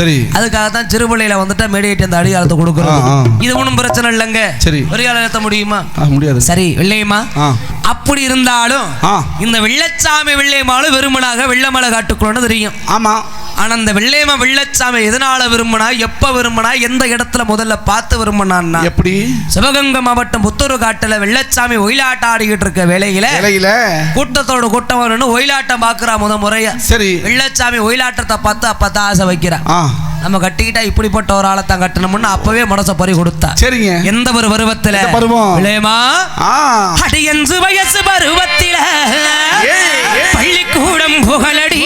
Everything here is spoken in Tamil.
சரி. அதுக்காக தான் சிறுபிள்ளையில வந்துட்டா மேடியேட்டி அந்த அடியாளத்தை கொடுக்குறோம். இது ஒன்றும் பிரச்சனை இல்லைங்க. சரி. அடியாளம் ஏற்ற முடியுமா? முடியாது. சரி வெள்ளையம்மா, அப்படி இருந்தாலும் இந்த வெள்ளச்சாமி வெள்ளையம்மாலும் விரும்பினாக வெள்ளமலை காட்டுக்குள்ளன்னு தெரியும். ஆமா. ஆனா அந்த வெள்ளையம்மா வெள்ளச்சாமி எதனால விரும்பினா, எப்ப விரும்பினா, எந்த இடத்துல முதல்ல பார்த்து விரும்பினான்னா, எப்படி? சிவகங்கை மாவட்டம் புத்தூர் காட்டுல வெள்ளச்சாமி ஒயிலாட்டம் ஆடிக்கிட்டு இருக்க வேளையில கூட்டத்தோட கூட்டம் வரணும், ஒயிலாட்டம் பாக்குறா முறையா. சரி. வெள்ளச்சாமி ஒயிலாட்டத்தை பார்த்து அப்பதான் ஆசை வைக்கிறான். நம்ம கட்டிக்கிட்டா இப்படிப்பட்ட ஒரு ஆளத்தான் கட்டணும்னு அப்பவே மனசை பறி கொடுத்தா. சரிங்க. எந்த ஒரு பருவத்துல? விளையமா அடியஞ்சு வயசு பருவத்தில பள்ளிக்கூடம் புகழடி